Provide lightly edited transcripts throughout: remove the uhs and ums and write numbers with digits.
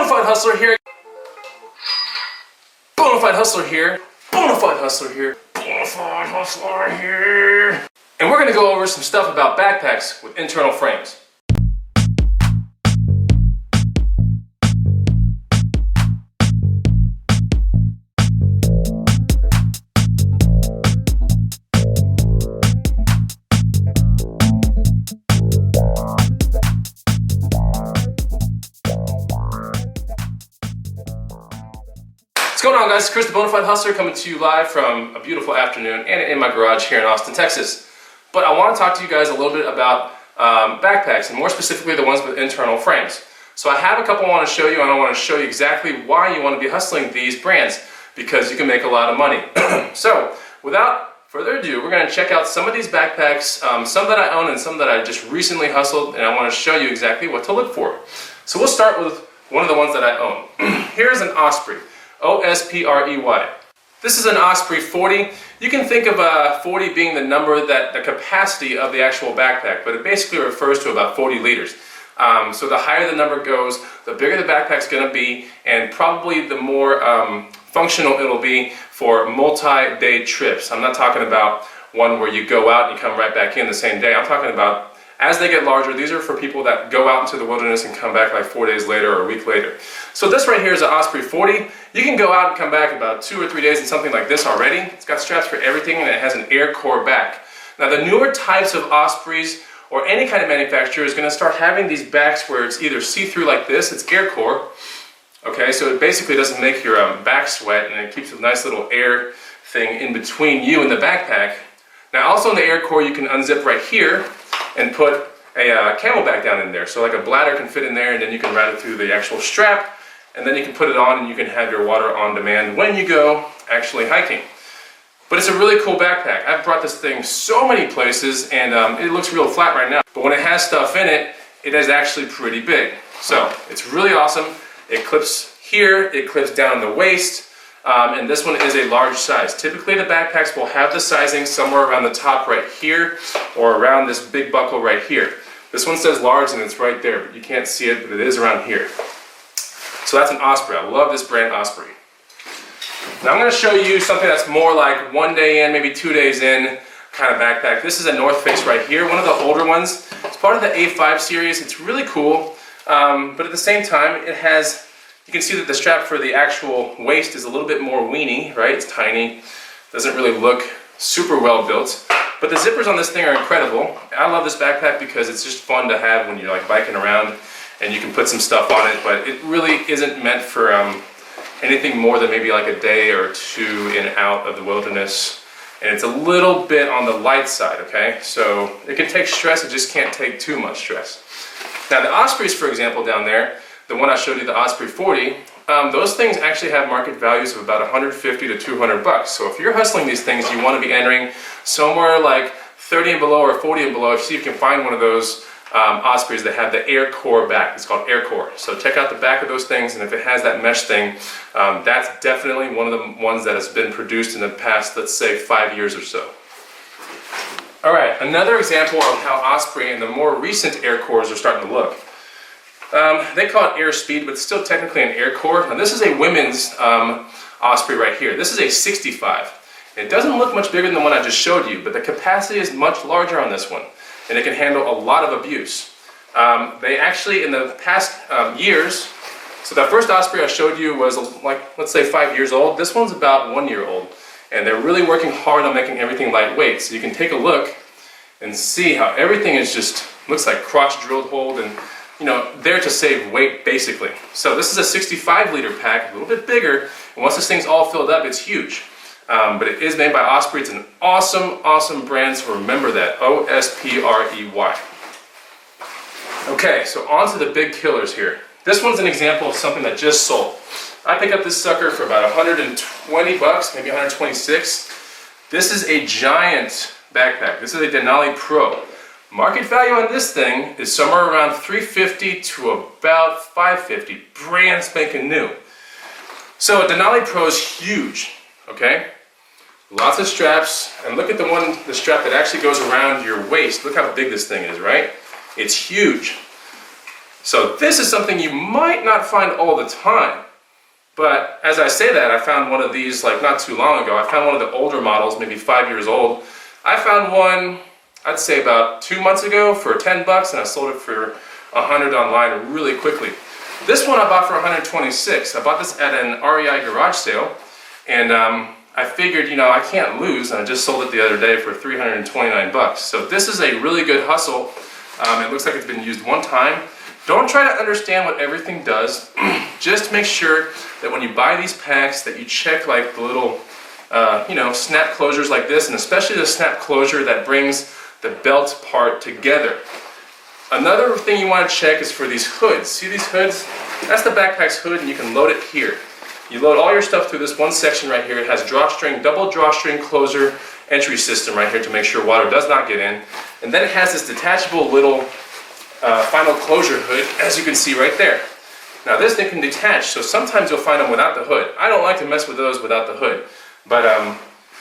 Bonafide Hustler here. Bonafide Hustler here. Bonafide Hustler here. Bonafide Hustler here. And we're going to go over some stuff about backpacks with internal frames. What's going on, guys? It's Chris the Bonafide Hustler coming to you live from a beautiful afternoon and in my garage here in Austin, Texas. But I want to talk to you guys a little bit about backpacks, and more specifically the ones with internal frames. So I have a couple I want to show you, and I want to show you exactly why you want to be hustling these brands, because you can make a lot of money. So without further ado, we're going to check out some of these backpacks, some that I own and some that I just recently hustled, and I want to show you exactly what to look for. So we'll start with one of the ones that I own. Here's an Osprey. O-S-P-R-E-Y. This is an Osprey 40. You can think of 40 being the number, the capacity of the actual backpack, but it basically refers to about 40 liters. So the higher the number goes, the bigger the backpack's going to be, and probably the more functional it'll be for multi-day trips. I'm not talking about one where you go out and you come right back in the same day. I'm talking about as they get larger, these are for people that go out into the wilderness and come back like 4 days later or a week later. So this right here is an Osprey 40. You can go out and come back about 2 or 3 days in something like this already. It's got straps for everything, and it has an Air Corps back. Now the newer types of Ospreys or any kind of manufacturer is going to start having these backs where it's either see-through like this, it's Air Corps. Okay, so it basically doesn't make your back sweat, and it keeps a nice little air thing in between you and the backpack. Now also in the Air Corps, you can unzip right here and put a camelback down in there. So like a bladder can fit in there, and then you can route it through the actual strap, and then you can put it on and you can have your water on demand when you go actually hiking. But it's a really cool backpack. I've brought this thing so many places, and it looks real flat right now. But when it has stuff in it, it is actually pretty big. So it's really awesome. It clips here, it clips down the waist, and this one is a large size. Typically the backpacks will have the sizing somewhere around the top right here, or around this big buckle right here. This one says large and it's right there, but you can't see it, but it is around here. So that's an Osprey. I love this brand, Osprey. Now I'm going to show you something that's more like 1 day in, maybe 2 days in kind of backpack. This is a North Face right here, one of the older ones. It's part of the A5 series. It's really cool, but at the same time, it has, you can see that the strap for the actual waist is a little bit more weenie, right? It's tiny, doesn't really look super well built. But the zippers on this thing are incredible. I love this backpack because it's just fun to have when you're like biking around and you can put some stuff on it, but it really isn't meant for anything more than maybe like a day or two in and out of the wilderness. And it's a little bit on the light side, okay? So it can take stress, it just can't take too much stress. Now the Ospreys, for example, down there, the one I showed you, the Osprey 40, those things actually have market values of about 150 to 200 bucks. So if you're hustling these things, you want to be entering somewhere like 30 and below or 40 and below. See if you can find one of those Ospreys that have the Air Corps back. It's called Air Corps. So check out the back of those things, and if it has that mesh thing, that's definitely one of the ones that has been produced in the past, let's say 5 years or so. Alright, another example of how Osprey and the more recent Air Corps are starting to look. They call it Air Speed, but it's still technically an Air Corps. Now this is a women's Osprey right here. This is a 65. It doesn't look much bigger than the one I just showed you, but the capacity is much larger on this one, and it can handle a lot of abuse. They actually, in the past years, so that first Osprey I showed you was like, let's say 5 years old. This one's about 1 year old, and they're really working hard on making everything lightweight. So you can take a look and see how everything is just, looks like crotch drilled hole, and you know, there to save weight basically. So this is a 65 liter pack, a little bit bigger, and once this thing's all filled up, it's huge. But it is made by Osprey. It's an awesome, awesome brand, so remember that, O-S-P-R-E-Y. Okay, so on to the big killers here. This one's an example of something that just sold. I picked up this sucker for about 120 bucks, maybe 126. This is a giant backpack. This is a Denali Pro. Market value on this thing is somewhere around $350 to about $550, brand spanking new. So a Denali Pro is huge, okay? Lots of straps, and look at the strap that actually goes around your waist. Look how big this thing is, right? It's huge. So this is something you might not find all the time. But as I say that, I found one of these like not too long ago. I found one of the older models, maybe 5 years old. I found one, I'd say about 2 months ago for 10 bucks, and I sold it for 100 online really quickly. This one I bought for 126. I bought this at an REI garage sale, and I figured, you know, I can't lose, and I just sold it the other day for 329 bucks. So this is a really good hustle. It looks like it's been used one time. Don't try to understand what everything does. Just make sure that when you buy these packs that you check like the little, you know, snap closures like this, and especially the snap closure that brings the belt part together. Another thing you want to check is for these hoods. See these hoods? That's the backpack's hood, and you can load it here. You load all your stuff through this one section right here. It has drawstring, double drawstring closer entry system right here to make sure water does not get in. And then it has this detachable little final closure hood, as you can see right there. Now this thing can detach, so sometimes you'll find them without the hood. I don't like to mess with those without the hood. But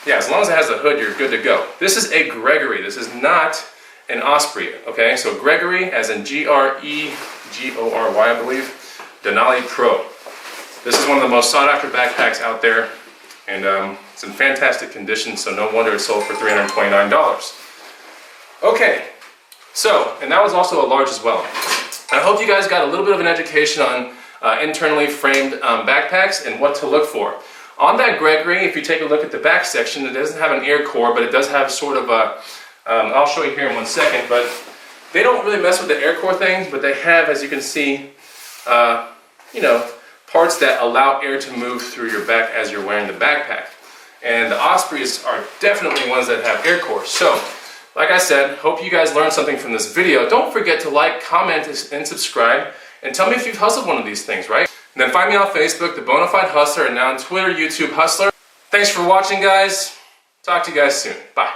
yeah, as long as it has the hood, you're good to go. This is a Gregory. This is not an Osprey, okay? So Gregory, as in Gregory, I believe, Denali Pro. This is one of the most sought after backpacks out there, and it's in fantastic condition, so no wonder it sold for $329. Okay, so, and that was also a large as well. I hope you guys got a little bit of an education on internally framed backpacks and what to look for. On that Gregory, if you take a look at the back section, it doesn't have an Air Corps, but it does have sort of a, I'll show you here in 1 second, but they don't really mess with the Air Corps things, but they have, as you can see, you know, parts that allow air to move through your back as you're wearing the backpack. And the Ospreys are definitely ones that have Air Corps. So, like I said, hope you guys learned something from this video. Don't forget to like, comment, and subscribe, and tell me if you've hustled one of these things, right? And then find me on Facebook, the Bonafide Hustler, and now on Twitter, YouTube Hustler. Thanks for watching, guys. Talk to you guys soon. Bye.